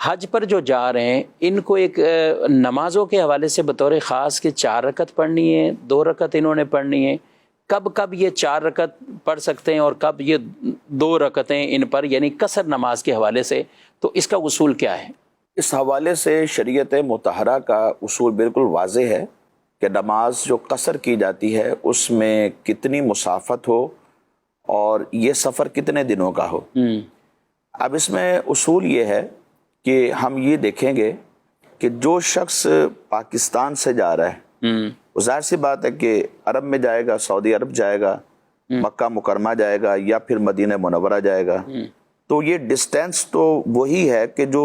حج پر جو جا رہے ہیں ان کو ایک نمازوں کے حوالے سے بطور خاص کہ 4 رکعت پڑھنی ہے، 2 رکعت انہوں نے پڑھنی ہے، کب یہ 4 رکعت پڑھ سکتے ہیں اور کب یہ 2 رکعتیں ان پر، یعنی قصر نماز کے حوالے سے، تو اس کا اصول کیا ہے؟ اس حوالے سے شریعت مطہرہ کا اصول بالکل واضح ہے کہ نماز جو قصر کی جاتی ہے اس میں کتنی مسافت ہو اور یہ سفر کتنے دنوں کا ہو۔ اب اس میں اصول یہ ہے کہ ہم یہ دیکھیں گے کہ جو شخص پاکستان سے جا رہا ہے وہ ظاہر سی بات ہے کہ عرب میں جائے گا، سعودی عرب جائے گا، مکہ مکرمہ جائے گا یا پھر مدینہ منورہ جائے گا، تو یہ ڈسٹینس تو وہی ہے کہ جو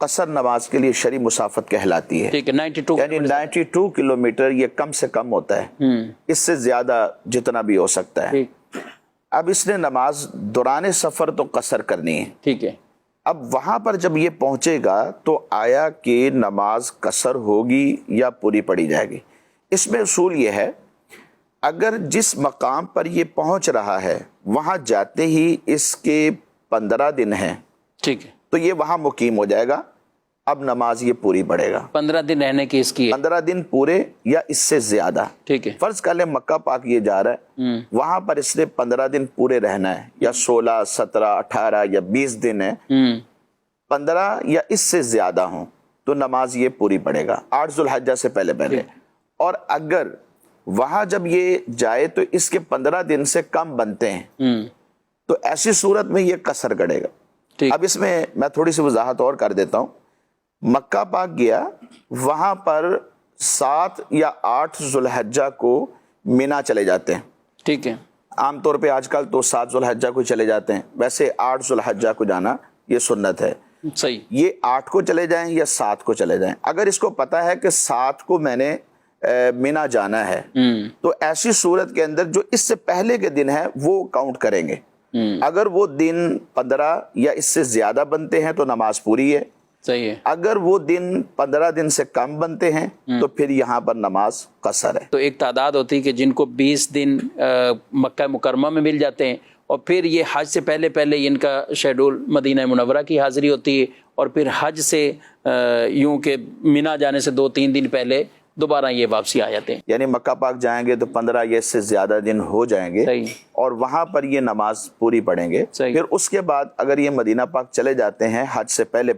قصر نماز کے لیے شرعی مسافت کہلاتی ہے، یعنی 92 کلومیٹر یہ کم سے کم ہوتا ہے، اس سے زیادہ جتنا بھی ہو سکتا ہے۔ اب اس نے نماز دوران سفر تو قصر کرنی ہے، ٹھیک ہے۔ اب وہاں پر جب یہ پہنچے گا تو آیا کہ نماز قصر ہوگی یا پوری پڑھی جائے گی؟ اس میں اصول یہ ہے اگر جس مقام پر یہ پہنچ رہا ہے وہاں جاتے ہی اس کے 15 دن ہیں، ٹھیک ہے، تو یہ وہاں مقیم ہو جائے گا، اب نماز یہ پوری پڑھے گا۔ 15 دن رہنے کی اس کی 15 دن پورے یا اس سے زیادہ، ٹھیک ہے۔ فرض کر لیں مکہ پاک یہ جا رہا ہے، وہاں پر اس نے 15 دن پورے رہنا ہے، یا 16 17 18 یا 20 دن ہے، 15 یا اس سے زیادہ ہوں تو نماز یہ پوری پڑے گا 8 ذو الحجہ سے پہلے۔ اور اگر وہاں جب یہ جائے تو اس کے 15 دن سے کم بنتے ہیں تو ایسی صورت میں یہ قصر کرے گا۔ اب اس میں تھوڑی سی وضاحت اور کر دیتا ہوں۔ مکہ پاک گیا، وہاں پر 7 یا 8 ذو الحجہ کو مینا چلے جاتے ہیں، ٹھیک ہے۔ عام طور پہ آج کل تو 7 ذو الحجہ کو چلے جاتے ہیں، ویسے 8 ذو الحجہ کو جانا یہ سنت ہے۔ صحیح، یہ 8 کو چلے جائیں یا 7 کو چلے جائیں، اگر اس کو پتا ہے کہ 7 کو میں نے مینا جانا ہے تو ایسی صورت کے اندر جو اس سے پہلے کے دن ہے وہ کاؤنٹ کریں گے، اگر وہ دن 15 یا اس سے زیادہ بنتے ہیں تو نماز پوری ہے، صحیح ہے۔ اگر وہ دن 15 دن سے کم بنتے ہیں تو پھر یہاں پر نماز قصر ہے۔ تو ایک تعداد ہوتی ہے کہ جن کو 20 دن مکہ مکرمہ میں مل جاتے ہیں اور پھر یہ حج سے پہلے ان کا شیڈول مدینہ منورہ کی حاضری ہوتی ہے، اور پھر حج سے یوں کہ مینا جانے سے 2-3 دن پہلے دوبارہ یہ واپسی آ جاتے ہیں، یعنی مکہ پاک جائیں گے تو 15 یا اس سے زیادہ دن ہو جائیں گے، اور وہاں پر یہ نماز پوری پڑھیں گے۔ پھر اس کے بعد اگر یہ مدینہ پاک چلے جاتے ہیں حج سے پہلے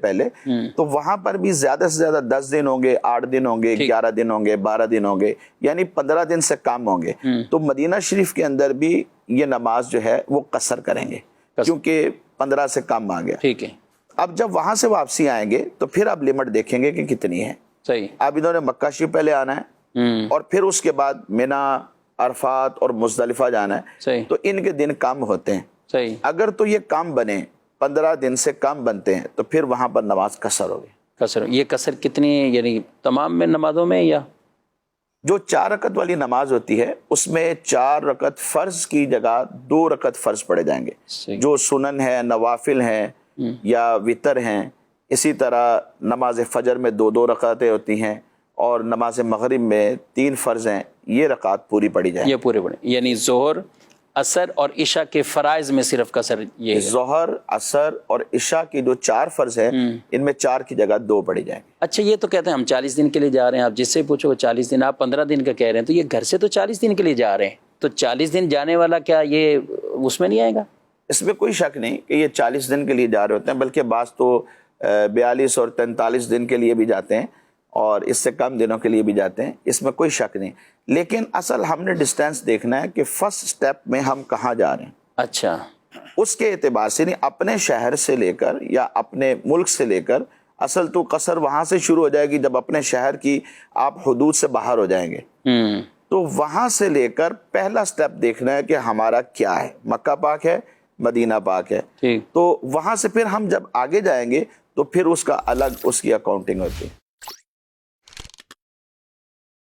تو وہاں پر بھی زیادہ سے زیادہ 10 دن ہوں گے، 8 دن ہوں گے، 11 دن ہوں گے، 12 دن ہوں گے، یعنی 15 دن سے کم ہوں گے، تو مدینہ شریف کے اندر بھی یہ نماز جو ہے وہ قصر کریں گے کیونکہ 15 سے کم آ گیا۔ ٹھیک ہے۔ اب جب وہاں سے واپسی آئیں گے تو پھر اب لمٹ دیکھیں گے کہ کتنی ہے۔ صحیح، اب انہوں نے مکہ شریف پہلے آنا ہے اور پھر اس کے بعد مینا، عرفات اور مزدلفہ جانا ہے، صحیح، تو ان کے دن کم ہوتے ہیں۔ صحیح، اگر تو یہ کم بنے، 15 دن سے کم بنتے ہیں تو پھر وہاں پر نماز قصر ہوگی۔ قصر، یہ قصر کتنی، یعنی تمام میں نمازوں میں، یا جو 4 رکعت والی نماز ہوتی ہے اس میں 4 رکعت فرض کی جگہ 2 رکعت فرض پڑے جائیں گے، جو سنن ہے، نوافل ہیں یا وتر ہیں۔ اسی طرح نماز فجر میں 2 رکعتیں ہوتی ہیں، اور نماز مغرب میں 3 فرض ہیں، یہ رکعت پوری پڑی جائیں، یہ پورے پڑے، یعنی ظہر، عصر اور عشاء کے فرائض میں صرف قصر یہ ہے۔ ظہر، عصر اور عشاء کی جو 4 فرض ہیں ان میں 4 کی جگہ 2 پڑی جائیں۔ اچھا، یہ تو کہتے ہیں ہم 40 دن کے لیے جا رہے ہیں، آپ جس سے پوچھو 40 دن، آپ 15 دن کا کہہ رہے ہیں، تو یہ گھر سے تو 40 دن کے لیے جا رہے ہیں، تو 40 دن جانے والا کیا یہ اس میں نہیں آئے گا؟ اس میں کوئی شک نہیں کہ یہ 40 دن کے لیے جا رہے ہوتے ہیں، بلکہ بعض تو 42 اور 43 دن کے لیے بھی جاتے ہیں اور اس سے کم دنوں کے لیے بھی جاتے ہیں، اس میں کوئی شک نہیں، لیکن اصل ہم نے ڈسٹینس دیکھنا ہے کہ فرسٹ سٹیپ میں ہم کہاں جا رہے ہیں۔ اچھا، اس کے اعتبار سے نہیں، اپنے شہر سے لے کر یا اپنے ملک سے لے کر، اصل تو قصر وہاں سے شروع ہو جائے گی جب اپنے شہر کی آپ حدود سے باہر ہو جائیں گے، تو وہاں سے لے کر پہلا سٹیپ دیکھنا ہے کہ ہمارا کیا ہے، مکہ پاک ہے، مدینہ پاک ہے، تو وہاں سے پھر ہم جب آگے جائیں گے تو پھر اس کا الگ اس کی اکاؤنٹنگ ہوتی ہے۔